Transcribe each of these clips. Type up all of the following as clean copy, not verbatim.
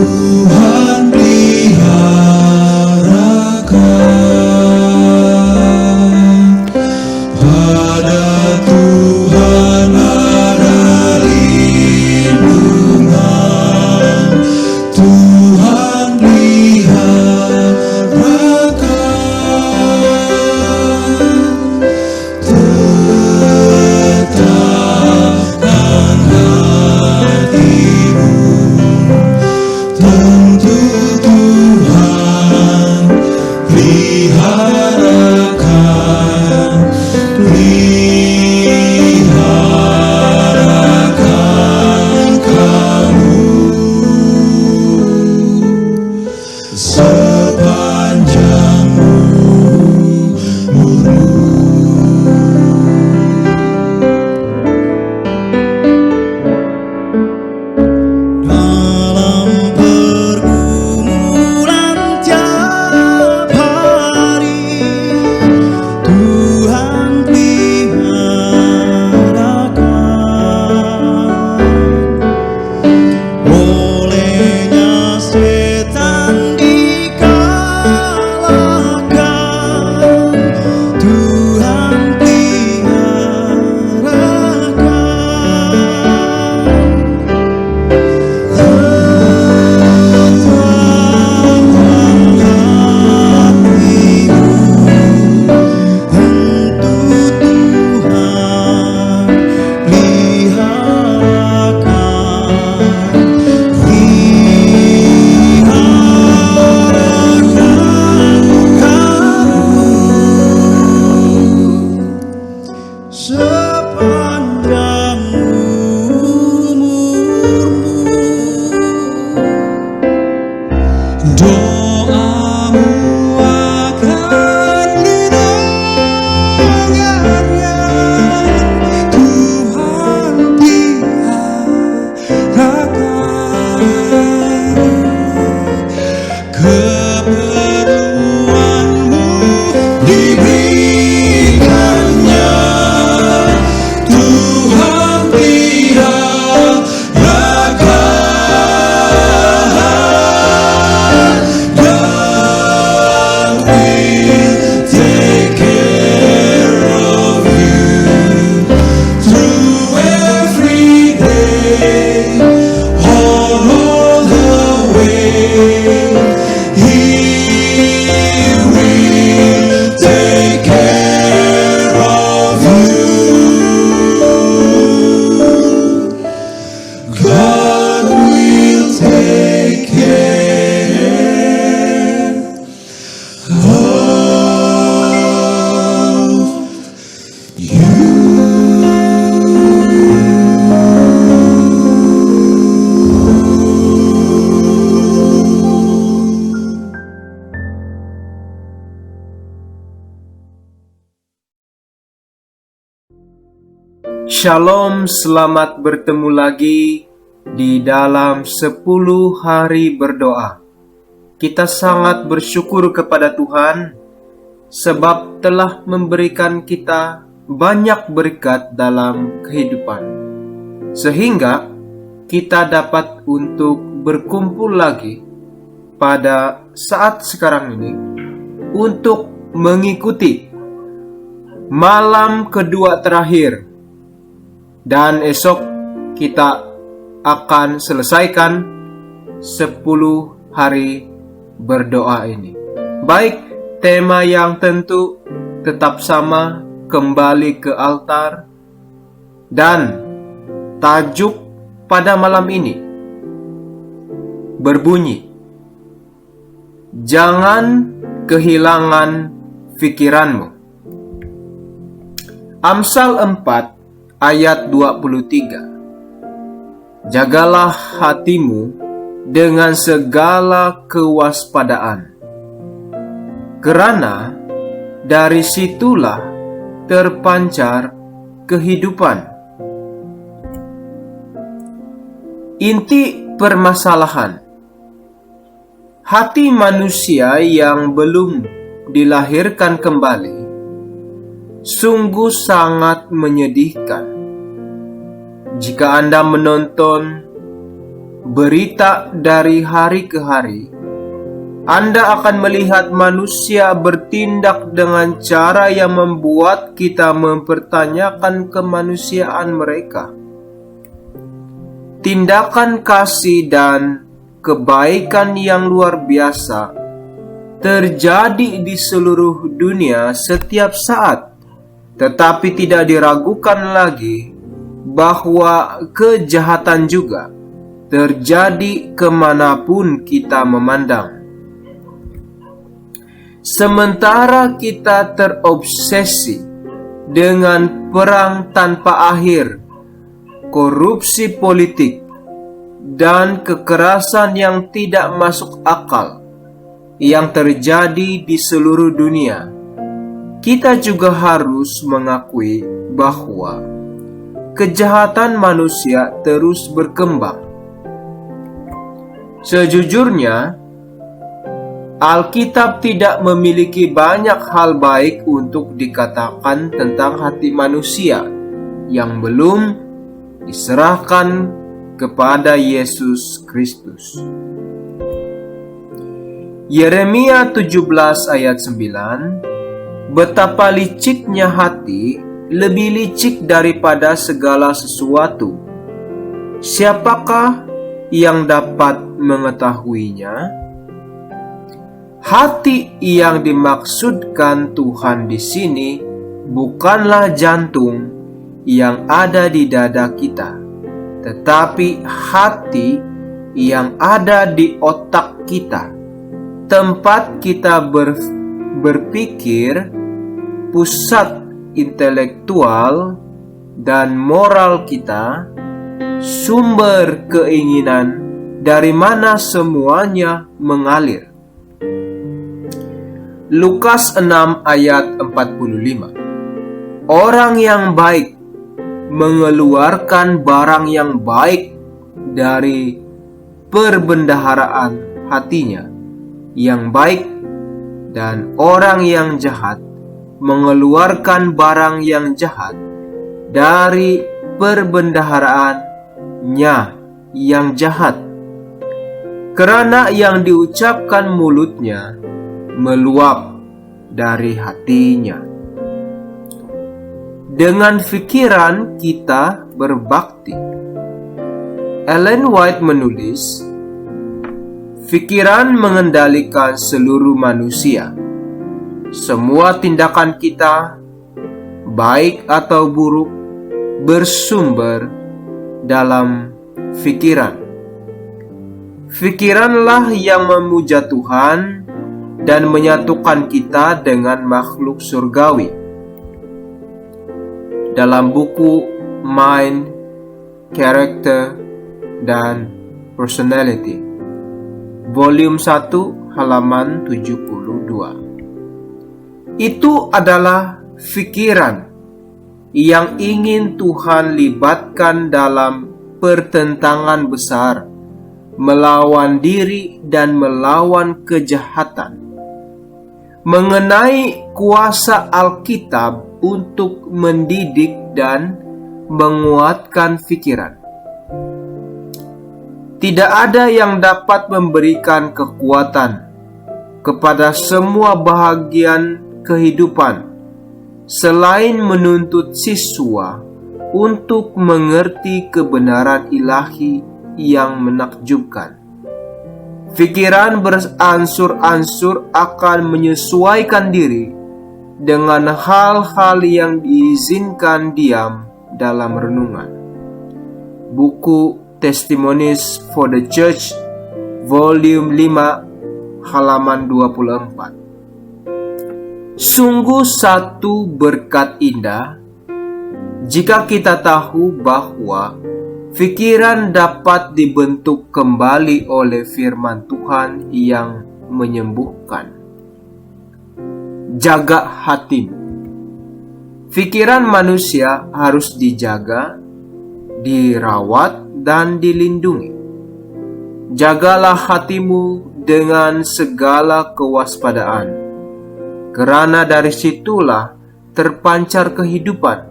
Tuhan peliharakan, pada Tuhan ada lindungan. Tuhan peliharakan, tetapkan hatimu. Tentu Tuhan peliharakan, peliharakan kamu sepanjang umurmu. Dalam pergumulan tiap hari, Tuhan peliharakan. Olehnya setan dikalahkan, Tuhan sepanjang umurmu. Doamu akan didengarnya, Tuhan peliharakan. Keperluanmu diberikannya, Tuhan peliharakan, dan will take care of you through every day, all the way. He will take care of you. God will take care of you. Shalom, selamat bertemu lagi di dalam 10 hari berdoa. Kita sangat bersyukur kepada Tuhan sebab telah memberikan kita banyak berkat dalam kehidupan, sehingga kita dapat untuk berkumpul lagi pada saat sekarang ini untuk mengikuti malam kedua terakhir. Dan esok kita akan selesaikan 10 hari berdoa ini. Baik, tema yang tentu tetap sama, kembali ke altar. Dan tajuk pada malam ini berbunyi, jangan kehilangan pikiranmu. Amsal 4 ayat 23. Jagalah hatimu dengan segala kewaspadaan, kerana dari situlah terpancar kehidupan. Inti permasalahan, hati manusia yang belum dilahirkan kembali sungguh sangat menyedihkan. Jika Anda menonton berita dari hari ke hari, Anda akan melihat manusia bertindak dengan cara yang membuat kita mempertanyakan kemanusiaan mereka. Tindakan kasih dan kebaikan yang luar biasa terjadi di seluruh dunia setiap saat, tetapi tidak diragukan lagi bahwa kejahatan juga terjadi kemanapun kita memandang. Sementara kita terobsesi dengan perang tanpa akhir, korupsi politik, dan kekerasan yang tidak masuk akal yang terjadi di seluruh dunia, kita juga harus mengakui bahwa kejahatan manusia terus berkembang. Sejujurnya, Alkitab tidak memiliki banyak hal baik untuk dikatakan tentang hati manusia yang belum diserahkan kepada Yesus Kristus. Yeremia 17 ayat 9, betapa liciknya hati, lebih licik daripada segala sesuatu. Siapakah yang dapat mengetahuinya? Hati yang dimaksudkan Tuhan di sini bukanlah jantung yang ada di dada kita, tetapi hati yang ada di otak kita, tempat kita berpikir, pusat intelektual dan moral kita, sumber keinginan dari mana semuanya mengalir. Lukas 6 ayat 45. Orang yang baik mengeluarkan barang yang baik dari perbendaharaan hatinya yang baik, dan orang yang jahat mengeluarkan barang yang jahat dari perbendaharaannya yang jahat. Karena yang diucapkan mulutnya meluap dari hatinya. Dengan pikiran kita berbakti. Ellen White menulis, pikiran mengendalikan seluruh manusia. Semua tindakan kita, baik atau buruk, bersumber dalam pikiran. Pikiranlah yang memuja Tuhan dan menyatukan kita dengan makhluk surgawi. Dalam buku Mind, Character, dan Personality, volume 1, halaman 72. Itu adalah pikiran yang ingin Tuhan libatkan dalam pertentangan besar melawan diri dan melawan kejahatan. Mengenai kuasa Alkitab untuk mendidik dan menguatkan pikiran. Tidak ada yang dapat memberikan kekuatan kepada semua bahagian kehidupan selain menuntut siswa untuk mengerti kebenaran ilahi yang menakjubkan. Pikiran beransur-ansur akan menyesuaikan diri dengan hal-hal yang diizinkan diam dalam renungan. Buku Testimonies for the Church, volume 5, halaman 24. Sungguh satu berkat indah jika kita tahu bahwa pikiran dapat dibentuk kembali oleh firman Tuhan yang menyembuhkan. Jaga hatimu. Pikiran manusia harus dijaga, dirawat, dan dilindungi. Jagalah hatimu dengan segala kewaspadaan, karena dari situlah terpancar kehidupan.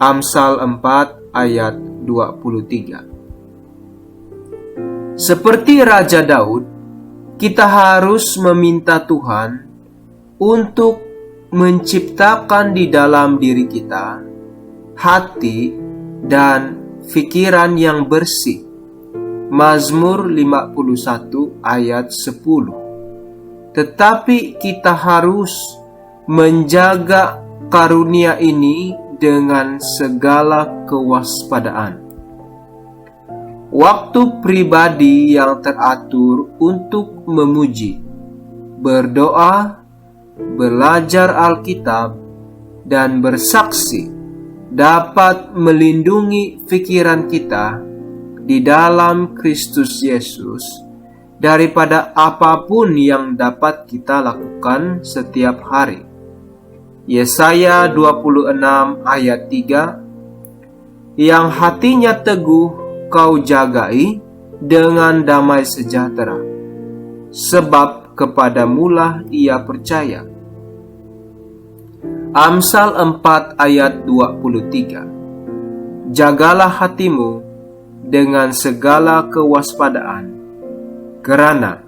Amsal 4 ayat 23. Seperti Raja Daud, kita harus meminta Tuhan untuk menciptakan di dalam diri kita hati dan pikiran yang bersih. Mazmur 51 ayat 10. Tetapi kita harus menjaga karunia ini dengan segala kewaspadaan. Waktu pribadi yang teratur untuk memuji, berdoa, belajar Alkitab, dan bersaksi dapat melindungi pikiran kita di dalam Kristus Yesus daripada apapun yang dapat kita lakukan setiap hari. Yesaya 26 ayat 3, yang hatinya teguh kau jagai dengan damai sejahtera, sebab kepadamulah ia percaya. Amsal 4 ayat 23, jagalah hatimu dengan segala kewaspadaan, kerana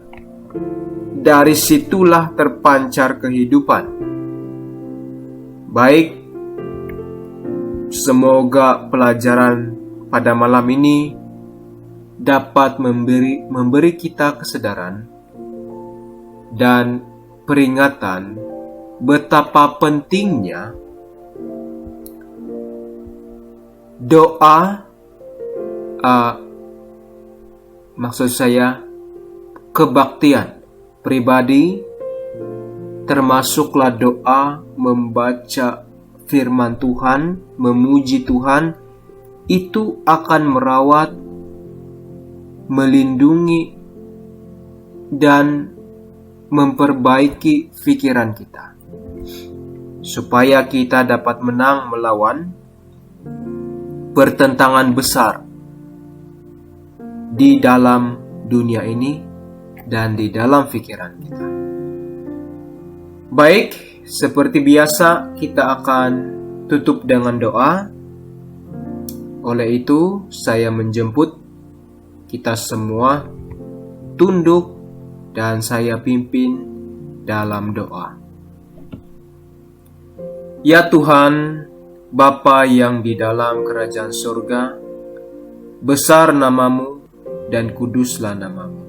dari situlah terpancar kehidupan. Baik, semoga pelajaran pada malam ini dapat memberi kita kesadaran dan peringatan betapa pentingnya doa, maksud saya kebaktian pribadi, termasuklah doa, membaca firman Tuhan, memuji Tuhan, itu akan merawat, melindungi, dan memperbaiki pikiran kita, supaya kita dapat menang melawan pertentangan besar di dalam dunia ini dan di dalam pikiran kita. Baik, seperti biasa kita akan tutup dengan doa. Oleh itu, saya menjemput kita semua tunduk dan saya pimpin dalam doa. Ya Tuhan, Bapa yang di dalam kerajaan surga, besar namamu dan kuduslah namamu.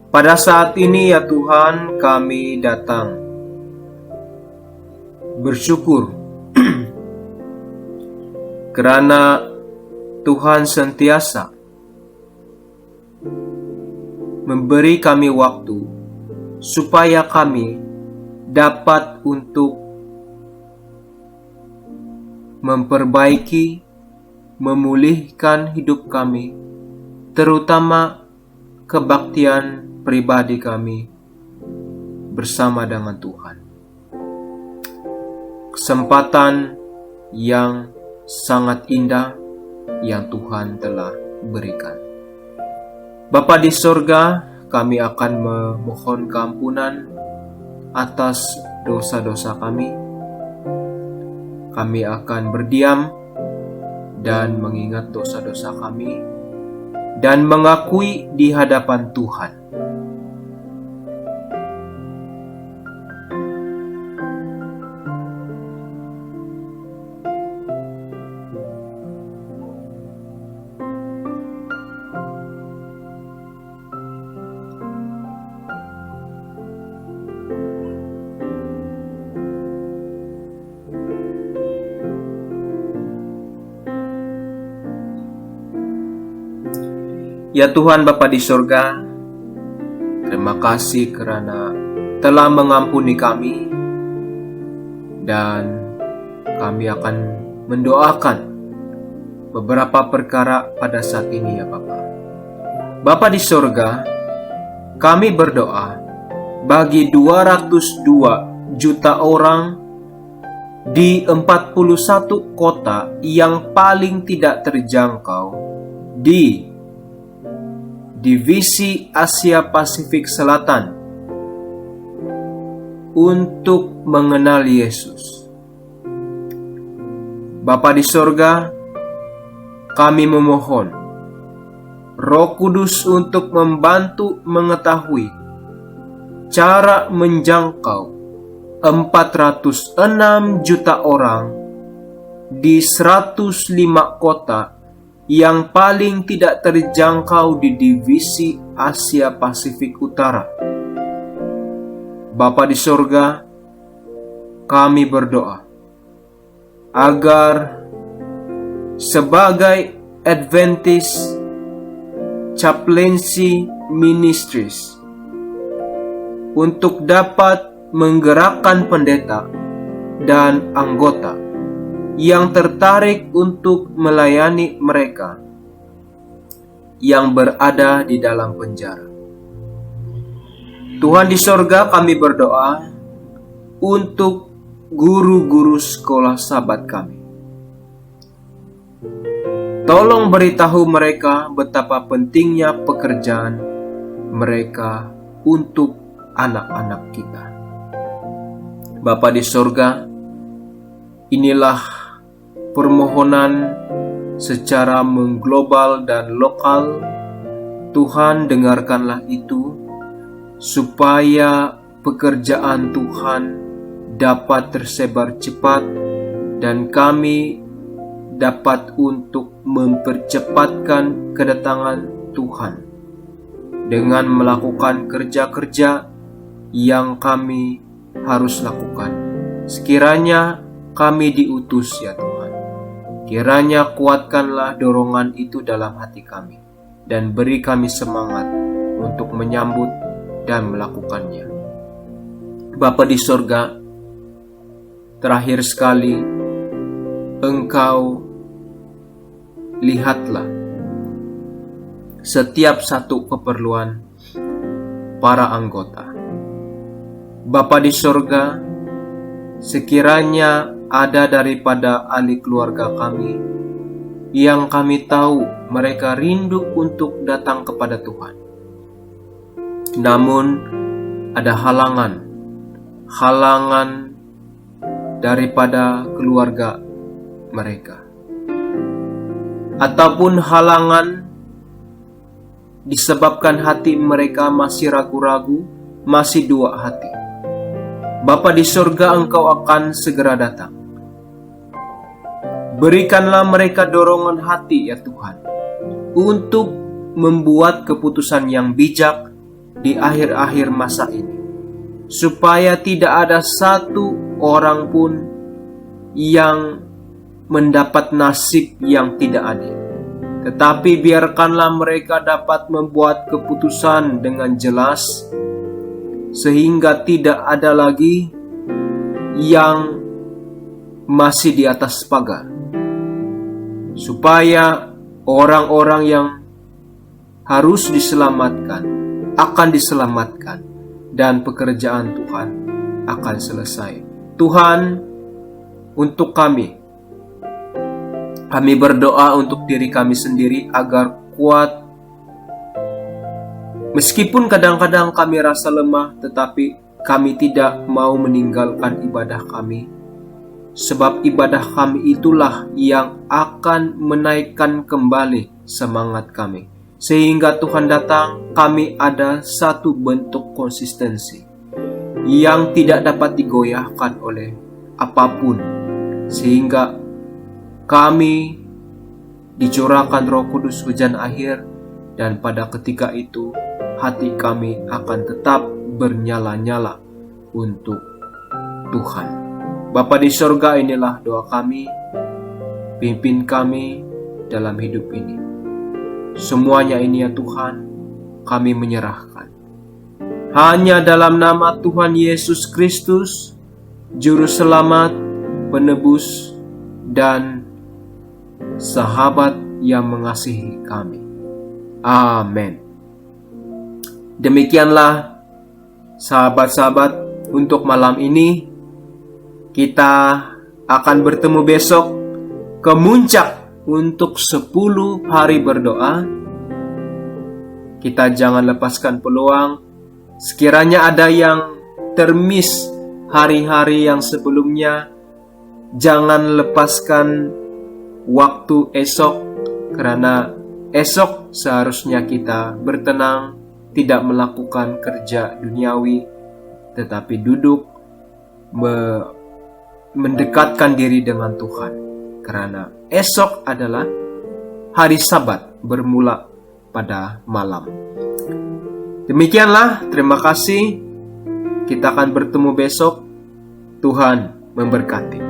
Pada saat ini ya Tuhan, kami datang bersyukur karena Tuhan sentiasa memberi kami waktu supaya kami dapat untuk memperbaiki, memulihkan hidup kami, terutama kebaktian pribadi kami bersama dengan Tuhan. Kesempatan yang sangat indah yang Tuhan telah berikan. Bapa di sorga, kami akan memohon keampunan atas dosa-dosa kami. Kami akan berdiam dan mengingat dosa-dosa kami dan mengakui di hadapan Tuhan. Ya Tuhan Bapa di sorga, terima kasih karena telah mengampuni kami, dan kami akan mendoakan beberapa perkara pada saat ini ya Bapa. Bapa di sorga, kami berdoa bagi 202 juta orang di 41 kota yang paling tidak terjangkau di Divisi Asia Pasifik Selatan untuk mengenal Yesus. Bapa di sorga, kami memohon Roh Kudus untuk membantu mengetahui cara menjangkau 406 juta orang di 105 kota yang paling tidak terjangkau di divisi Asia Pasifik Utara. Bapa di sorga, kami berdoa agar sebagai Adventist Chaplaincy Ministries untuk dapat menggerakkan pendeta dan anggota yang tertarik untuk melayani mereka yang berada di dalam penjara. Tuhan di sorga, kami berdoa untuk guru-guru sekolah sahabat kami. Tolong beritahu mereka betapa pentingnya pekerjaan mereka untuk anak-anak kita. Bapa di sorga, inilah permohonan secara mengglobal dan lokal. Tuhan, dengarkanlah itu, supaya pekerjaan Tuhan dapat tersebar cepat dan kami dapat untuk mempercepatkan kedatangan Tuhan dengan melakukan kerja-kerja yang kami harus lakukan. Sekiranya kami diutus ya Tuhan, kiranya kuatkanlah dorongan itu dalam hati kami dan beri kami semangat untuk menyambut dan melakukannya. Bapa di sorga, terakhir sekali, Engkau lihatlah setiap satu keperluan para anggota. Bapa di sorga, sekiranya ada daripada ahli keluarga kami yang kami tahu mereka rindu untuk datang kepada Tuhan, namun ada halangan daripada keluarga mereka, ataupun halangan disebabkan hati mereka masih ragu-ragu, masih dua hati. Bapa di sorga, Engkau akan segera datang. Berikanlah mereka dorongan hati ya Tuhan, untuk membuat keputusan yang bijak di akhir-akhir masa ini, supaya tidak ada satu orang pun yang mendapat nasib yang tidak adil. Tetapi biarkanlah mereka dapat membuat keputusan dengan jelas, sehingga tidak ada lagi yang masih di atas pagar, supaya orang-orang yang harus diselamatkan akan diselamatkan dan pekerjaan Tuhan akan selesai. Tuhan, untuk kami berdoa untuk diri kami sendiri agar kuat. Meskipun kadang-kadang kami rasa lemah, tetapi kami tidak mau meninggalkan ibadah kami. Sebab ibadah kami itulah yang akan menaikkan kembali semangat kami. Sehingga Tuhan datang, kami ada satu bentuk konsistensi yang tidak dapat digoyahkan oleh apapun. Sehingga kami dicurahkan Roh Kudus hujan akhir, dan pada ketika itu hati kami akan tetap bernyala-nyala untuk Tuhan. Bapa di sorga, inilah doa kami. Pimpin kami dalam hidup ini. Semuanya ini ya Tuhan, kami menyerahkan. Hanya dalam nama Tuhan Yesus Kristus, Juru Selamat, Penebus, dan Sahabat yang mengasihi kami. Amin. Demikianlah sahabat-sahabat untuk malam ini. Kita akan bertemu besok ke Muncak untuk 10 hari berdoa. Kita jangan lepaskan peluang. Sekiranya ada yang termiss hari-hari yang sebelumnya, jangan lepaskan waktu esok, karena esok seharusnya kita bertenang, tidak melakukan kerja duniawi, tetapi duduk mendekatkan diri dengan Tuhan. Karena esok adalah hari Sabat bermula pada malam. Demikianlah, terima kasih. Kita akan bertemu besok. Tuhan memberkati.